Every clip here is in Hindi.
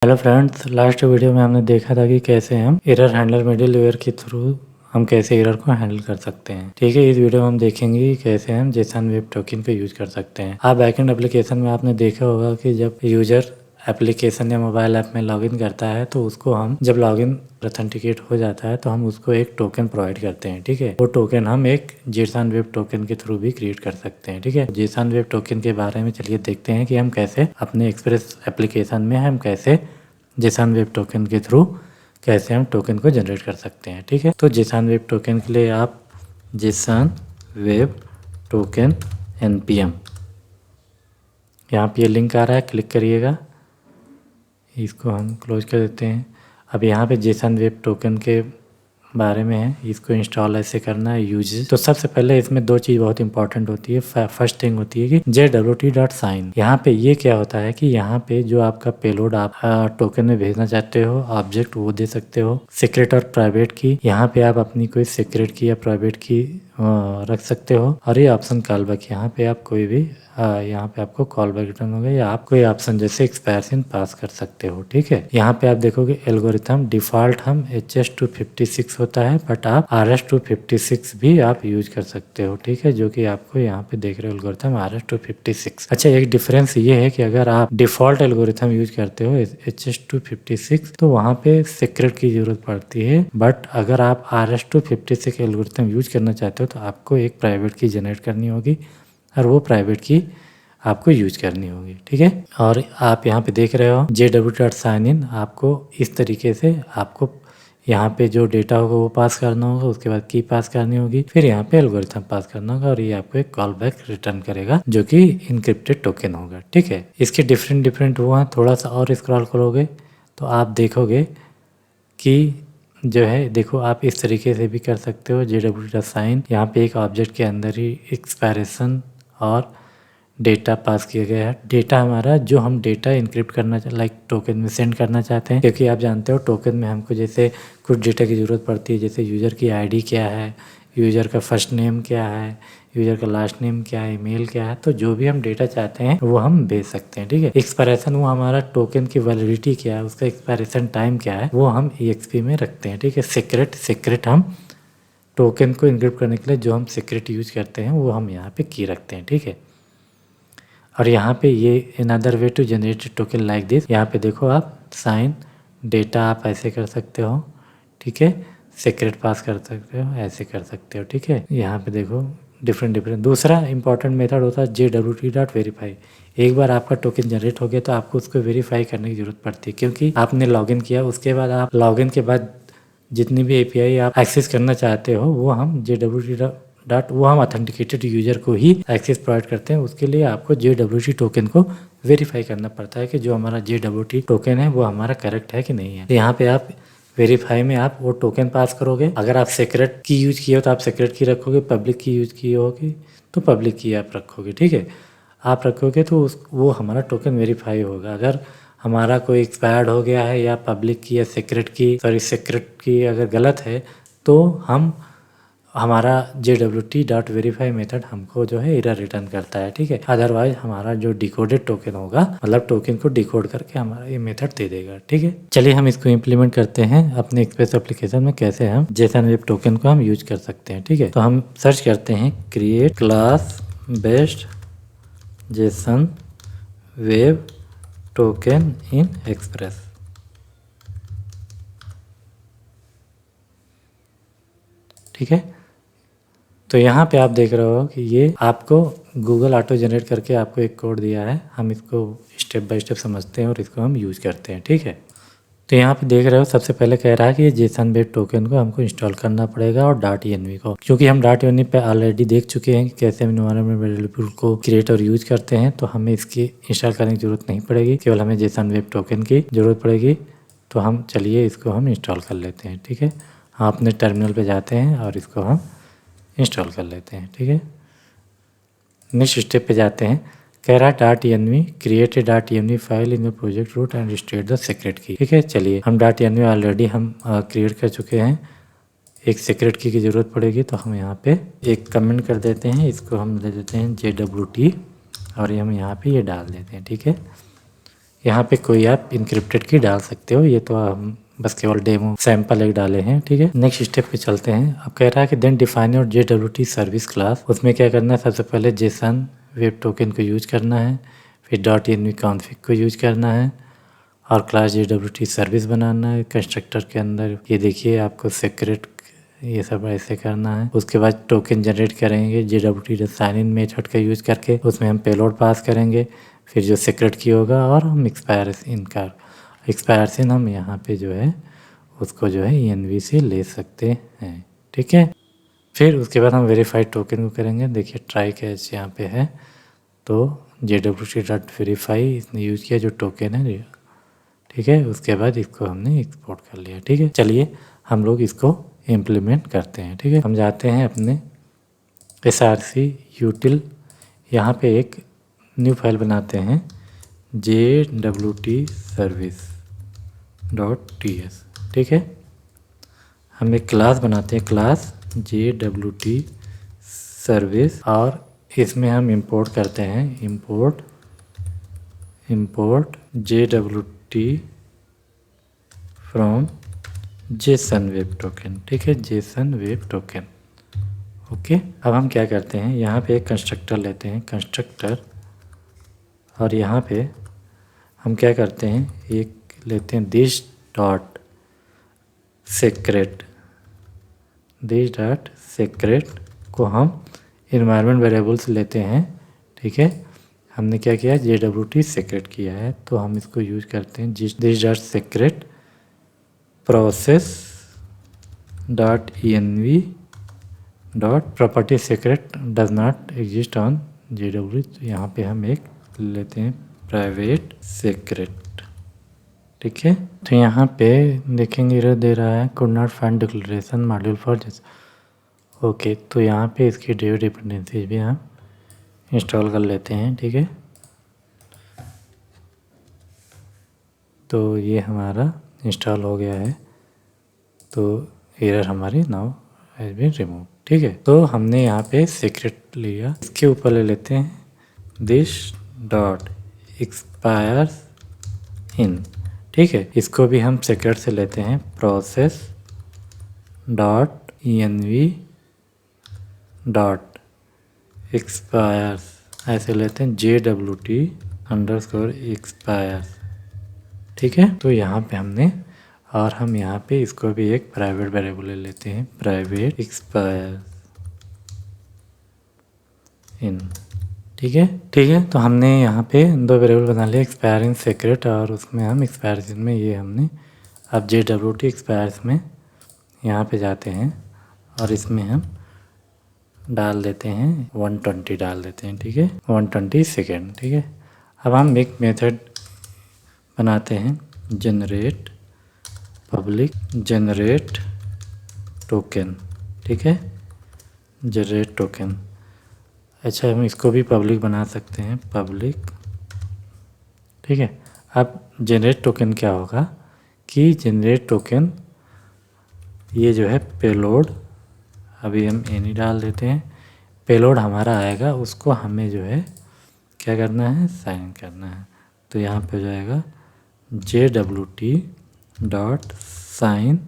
हेलो फ्रेंड्स, लास्ट वीडियो में हमने देखा था कि कैसे हम एरर हैंडलर मिडिलवेयर के थ्रू हम कैसे एरर को हैंडल कर सकते हैं। ठीक है, इस वीडियो में हम देखेंगे कि कैसे हम जेसन वेब टोकन को यूज कर सकते हैं। आप बैकएंड एप्लीकेशन में आपने देखा होगा कि जब यूजर एप्लीकेशन या मोबाइल ऐप में लॉगिन करता है तो उसको हम जब लॉगिन ऑथेंटिकेट हो जाता है तो हम उसको एक टोकन प्रोवाइड करते हैं। ठीक है, वो टोकन हम एक जेसन वेब टोकन के थ्रू भी क्रिएट कर सकते हैं। ठीक है, जेसन वेब टोकन के बारे में चलिए देखते हैं कि हम कैसे अपने एक्सप्रेस एप्लीकेशन में हम कैसे जेसन वेब टोकन के थ्रू कैसे हम टोकन को जनरेट कर सकते हैं। ठीक है, तो जेसन वेब टोकन के लिए आप जेसन वेब टोकन npm यहाँ पे ये लिंक आ रहा है, क्लिक करिएगा। इसको हम क्लोज कर देते हैं। अब यहाँ पे जेसन वेब टोकन के बारे में है, इसको इंस्टॉल ऐसे करना है यूज। तो सबसे पहले इसमें दो चीज़ बहुत इंपॉर्टेंट होती है। फर्स्ट थिंग होती है कि jwt.sign। यहाँ पे ये क्या होता है कि यहाँ पे जो आपका पेलोड आप टोकन में भेजना चाहते हो ऑब्जेक्ट वो दे सकते हो। सीक्रेट और प्राइवेट की यहाँ पे आप अपनी कोई सीक्रेट की या प्राइवेट की रख सकते हो। और ये ऑप्शन कॉल बैक, यहाँ पे आप कोई भी यहाँ पे आपको कॉल बैक रिटर्न होगा या आप कोई ऑप्शन जैसे एक्सपायरेशन पास कर सकते हो। ठीक है, यहाँ पे आप देखोगे एल्गोरिथम डिफॉल्ट हम HS256 होता है, बट आप RS256 भी आप यूज कर सकते हो। ठीक है, जो कि आपको यहाँ पे देख रहे हो एल्गोरिथम RS256। अच्छा, एक डिफरेंस ये है कि अगर आप डिफॉल्ट एल्गोरिथम यूज करते हो HS256 तो वहाँ पे सीक्रेट की जरूरत पड़ती है, बट अगर आप RS256 एल्गोरिथम यूज करना चाहते हो तो आपको एक प्राइवेट की जनरेट करनी होगी और वो प्राइवेट की आपको यूज करनी होगी। ठीक है, और आप यहाँ पे देख रहे हो jw.sign-in। आपको इस तरीके से आपको यहाँ पे जो डेटा होगा वो पास करना होगा, उसके बाद की पास करनी होगी, फिर यहाँ पे एल्गोरिथम पास करना होगा और ये आपको एक कॉल बैक रिटर्न करेगा जो कि इनक्रिप्टेड टोकन होगा। ठीक है, इसके डिफरेंट वो हैं। थोड़ा सा और स्क्रॉल करोगे तो आप देखोगे कि जो है, देखो आप इस तरीके से भी कर सकते हो jw.sign। यहाँ पे एक ऑब्जेक्ट के अंदर ही एक्सपायरेशन और डेटा पास किया गया है। डेटा हमारा जो हम डेटा इनक्रिप्ट करना लाइक टोकन में सेंड करना चाहते हैं, क्योंकि आप जानते हो टोकन में हमको जैसे कुछ डेटा की ज़रूरत पड़ती है, जैसे यूज़र की आईडी क्या है, यूज़र का फर्स्ट नेम क्या है, यूज़र का लास्ट नेम क्या है, ईमेल क्या है। तो जो भी हम डेटा चाहते हैं वो हम भेज सकते हैं। ठीक है, एक्सपायरेशन वो हमारा टोकन की वैलिडिटी क्या है, उसका एक्सपायरेशन टाइम क्या है, वो हम EXP में रखते हैं। ठीक है, सीक्रेट हम टोकन को इनक्रिप्ट करने के लिए जो हम सीक्रेट यूज करते हैं वो हम यहाँ पे की रखते हैं। ठीक है, और यहाँ पे ये another way to generate token like this. यहाँ पे देखो आप साइन डेटा आप ऐसे कर सकते हो। ठीक है, सीक्रेट पास कर सकते हो, ऐसे कर सकते हो। ठीक है, यहाँ पे देखो डिफरेंट। दूसरा इंपॉर्टेंट मेथड होता है jwt.verify। एक बार आपका टोकन जनरेट हो गया तो आपको उसको वेरीफाई करने की जरूरत पड़ती है, क्योंकि आपने लॉगिन किया, उसके बाद आप लॉगिन के बाद जितनी भी API आप एक्सेस करना चाहते हो वो हम वो हम ऑथेंटिकेटेड यूजर को ही एक्सेस प्रोवाइड करते हैं। उसके लिए आपको JWT टोकन को वेरीफाई करना पड़ता है कि जो हमारा JWT टोकन है वो हमारा करेक्ट है कि नहीं है। तो यहाँ पे आप वेरीफाई में आप वो टोकन पास करोगे। अगर आप सीक्रेट की यूज किए हो तो आप सीक्रेट की रखोगे, पब्लिक की यूज की होगी तो पब्लिक की आप रखोगे। ठीक है, आप रखोगे तो वो हमारा टोकन वेरीफाई होगा। अगर हमारा कोई एक्सपायर्ड हो गया है या पब्लिक की या सीक्रेट की अगर गलत है तो हमारा jwt.verify मेथड हमको जो है एरर रिटर्न करता है। ठीक है, अदरवाइज हमारा जो डिकोडेड टोकन होगा, मतलब टोकन को डिकोड करके हमारा ये मेथड दे देगा। ठीक है, चलिए हम इसको इम्प्लीमेंट करते हैं अपने एक्सप्रेस एप्लीकेशन में, कैसे हम जेसन वेब टोकन को हम यूज कर सकते हैं। ठीक है, तो हम सर्च करते हैं create class based JSON web token in Express. ठीक है, तो यहाँ पे आप देख रहे हो कि ये आपको गूगल ऑटो जनरेट करके आपको एक कोड दिया है। हम इसको स्टेप बाय स्टेप समझते हैं और इसको हम यूज करते हैं। ठीक है, तो यहाँ पे देख रहे हो सबसे पहले कह रहा है कि ये जेसन वेब टोकन को हमको इंस्टॉल करना पड़ेगा और .env को, क्योंकि हम .env पे ऑलरेडी देख चुके हैं कि कैसे हम एनवायरनमेंट वेरिएबल को क्रिएट और यूज करते हैं, तो हमें इसकी इंस्टॉल करने की जरूरत नहीं पड़ेगी, केवल हमें जेसन वेब टोकन की जरूरत पड़ेगी। तो हम चलिए इसको हम इंस्टॉल कर लेते हैं। ठीक है, हम अपने टर्मिनल पर जाते हैं और इसको हम इंस्टॉल कर लेते हैं। ठीक है, नेक्स्ट स्टेप पे जाते हैं। कह रहा है .env create a .env file in the project root and state the secret key. ठीक है, चलिए हम .env ऑलरेडी हम क्रिएट कर चुके हैं। एक सीक्रेट की ज़रूरत पड़ेगी तो हम यहाँ पे एक कमेंट कर देते हैं, इसको हम दे देते हैं JWT और हम यहाँ पे ये डाल देते हैं। ठीक है, यहाँ पे कोई आप इंक्रिप्टेड की डाल सकते हो, ये तो हम बस केवल डेमो सैंपल एक डाले हैं, ठीक है। नेक्स्ट स्टेप पे चलते हैं। अब कह रहा है कि then define your JWT service class. उसमें क्या करना है, सबसे पहले जेसन वेब टोकन को यूज करना है, फिर .env कॉन्फ़िग को यूज करना है और क्लास JWT सर्विस बनाना है कंस्ट्रक्टर के अंदर। ये देखिए आपको सीक्रेट ये सब ऐसे करना है। उसके बाद टोकन जनरेट करेंगे JWT साइन इन मेथड का यूज करके, उसमें हम पेलोड पास करेंगे, फिर जो सीक्रेट की होगा और हम एक्सपायर्स इन हम यहाँ पे जो है उसको जो है ENV से ले सकते हैं, ठीक है। फिर उसके बाद हम वेरीफाइड टोकन को करेंगे। देखिए ट्राई कैच यहाँ पे है, तो JWT.verify इसने यूज किया जो टोकन है, ठीक है। उसके बाद इसको हमने एक्सपोर्ट कर लिया, ठीक है। चलिए हम लोग इसको इम्प्लीमेंट करते हैं, ठीक है। हम जाते हैं अपने src util, यहाँ पे एक न्यू फाइल बनाते हैं JWT service.ts, ठीक है। हम एक क्लास बनाते हैं, क्लास JWT सर्विस, और इसमें हम इंपोर्ट करते हैं import JWT from Jason web token, ठीक है, जेसन वेब टोकन, ओके। अब हम क्या करते हैं, यहाँ पे एक कंस्ट्रक्टर लेते हैं, कंस्ट्रक्टर, और यहाँ पे हम क्या करते हैं, एक लेते हैं दिस डॉट सेक्रेट को हम इन्वायरमेंट वेरिएबल्स लेते हैं, ठीक है। हमने क्या किया, JWT सेक्रेट किया है, तो हम इसको यूज करते हैं this dot secret process dot env dot property secret does not exist on JWT। तो यहाँ पे हम एक लेते हैं प्राइवेट सेक्रेट, ठीक है। तो यहाँ पे देखेंगे एरर दे रहा है, could not find declaration module for this, okay. तो यहाँ पे इसकी ड्यू डिपेंडेंसीज भी हम इंस्टॉल कर लेते हैं, ठीक है। तो ये हमारा इंस्टॉल हो गया है, तो एरर हमारी नाउ हैज बीन रिमूव, ठीक है। तो हमने यहाँ पे सीक्रेट लिया, इसके ऊपर ले लेते हैं दिस डॉट एक्सपायर्स इन, ठीक है। इसको भी हम सीक्रेट से लेते हैं process dot env dot expires, ऐसे लेते हैं JWT अंडरस्कोर एक्सपायर्स, ठीक है। तो यहाँ पे हमने, और हम यहाँ पे इसको भी एक प्राइवेट वेरिएबल ले लेते हैं, प्राइवेट एक्सपायर इन, ठीक है। तो हमने यहाँ पे दो वेरिएबल बना लिए, एक्सपायर इन सीक्रेट, और उसमें हम एक्सपायर इन में ये हमने, अब JWT एक्सपायर्स में यहाँ पे जाते हैं और इसमें हम डाल देते हैं 120 डाल देते हैं, ठीक है, 120 सेकेंड, ठीक है। अब हम एक मेथड बनाते हैं जनरेट टोकन, ठीक है, जनरेट टोकन। अच्छा, हम इसको भी पब्लिक बना सकते हैं, पब्लिक, ठीक है। अब जनरेट टोकन क्या होगा कि जनरेट टोकन ये जो है पेलोड, अभी हम एनी डाल देते हैं, पेलोड हमारा आएगा, उसको हमें जो है क्या करना है, साइन करना है। तो यहाँ पे हो जाएगा JWT डॉट साइन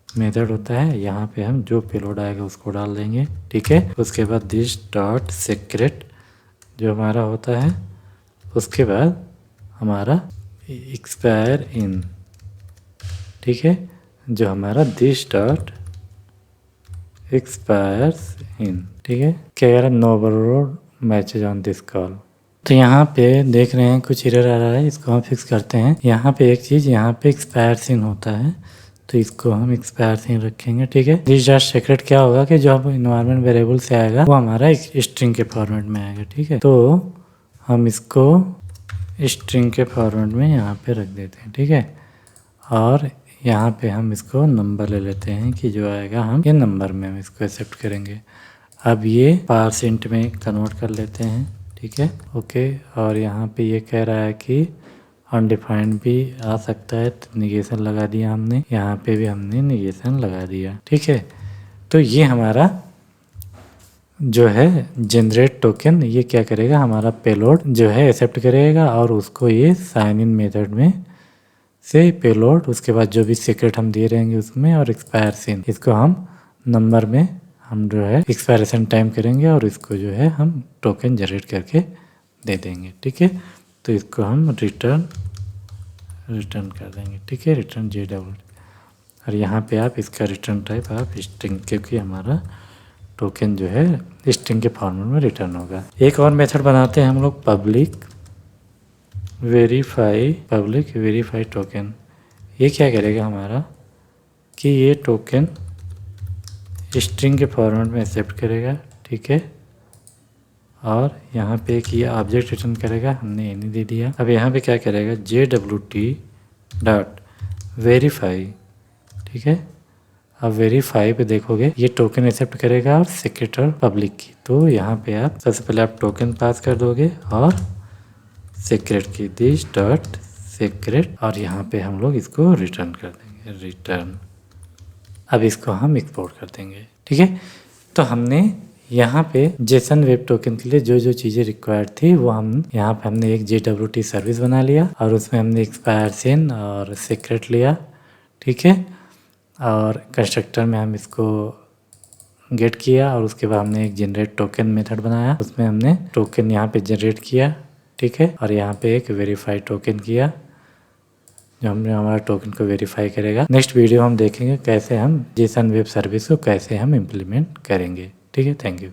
मेथड होता है, यहाँ पे हम जो पेलोड आएगा उसको डाल देंगे, ठीक है। उसके बाद दिस डॉट सीक्रेट जो हमारा होता है, उसके बाद हमारा एक्सपायर इन, ठीक है, जो हमारा दिस डॉट एक्सपायर्स इन, ठीक है। क्या कह रहा है, no overload matches on this call. तो यहाँ पे देख रहे हैं कुछ एरर आ रहा है, इसको हम फिक्स करते हैं। यहाँ पे एक चीज़, यहाँ पे एक्सपायर्स इन होता है, तो इसको हम एक्सपायर्स इन रखेंगे, ठीक है। दिस डॉट सीक्रेट क्या होगा कि जो अब इन्वायरमेंट वेरिएबल से आएगा वो हमारा स्ट्रिंग के फॉर्मेट में आएगा, ठीक है। तो हम इसको स्ट्रिंग के फॉर्मेट में यहाँ पे रख देते हैं, ठीक है। और यहाँ पे हम इसको नंबर ले लेते हैं कि जो आएगा हम ये नंबर में हम इसको एक्सेप्ट करेंगे। अब ये % में कन्वर्ट कर लेते हैं, ठीक है, ओके। और यहाँ पे ये कह रहा है कि अनडिफाइंड भी आ सकता है, तो निगेशन लगा दिया हमने, यहाँ पे भी हमने निगेशन लगा दिया, ठीक है। तो ये हमारा जो है जनरेट टोकन, ये क्या करेगा, हमारा पेलोड जो है एक्सेप्ट करेगा और उसको ये साइन इन मेथड में से पेलोड, उसके बाद जो भी सीक्रेट हम दे रहेंगे उसमें, और एक्सपायर सीन, इसको हम नंबर में हम जो है एक्सपायरेशन टाइम करेंगे और इसको जो है हम टोकन जनरेट करके दे देंगे। ठीक है, तो इसको हम रिटर्न कर देंगे। ठीक है, रिटर्न JWT, और यहाँ पे आप इसका रिटर्न टाइप आप स्ट्रिंग, क्योंकि हमारा टोकन जो है स्ट्रिंग के फॉर्मेट में रिटर्न होगा। एक और मेथड बनाते हैं हम लोग, पब्लिक वेरीफाई टोकन। ये क्या करेगा हमारा कि ये टोकन स्ट्रिंग के फॉर्मेट में एक्सेप्ट करेगा। ठीक है, और यहाँ पे एक ये ऑब्जेक्ट रिटर्न करेगा, हमने ये नहीं दे दिया। अब यहाँ पे क्या करेगा, JWT डॉट वेरीफाई। ठीक है, अब वेरीफाई पे देखोगे ये टोकन एक्सेप्ट करेगा और सीक्रेट और पब्लिक की। तो यहाँ पे आप सबसे पहले आप टोकन पास कर दोगे और सीक्रेट की दिस डॉट सीक्रेट, और यहाँ पे हम लोग इसको रिटर्न कर देंगे, रिटर्न। अब इसको हम एक्सपोर्ट कर देंगे। ठीक है, तो हमने यहाँ पे जेसन वेब टोकन के लिए जो जो चीज़ें रिक्वायर्ड थी वो हम यहाँ पे हमने एक JWT सर्विस बना लिया और उसमें हमने एक्सपायर सीन और सीक्रेट लिया। ठीक है, और कंस्ट्रक्टर में हम इसको गेट किया और उसके बाद हमने एक जनरेट टोकन मेथड बनाया, उसमें हमने टोकन यहाँ पे जनरेट किया। ठीक है, और यहाँ पे एक वेरीफाई टोकन किया जो हमने हमारा टोकन को वेरीफाई करेगा। नेक्स्ट वीडियो हम देखेंगे कैसे हम जेसन वेब सर्विस को कैसे हम इम्प्लीमेंट करेंगे। ठीक है, थैंक यू।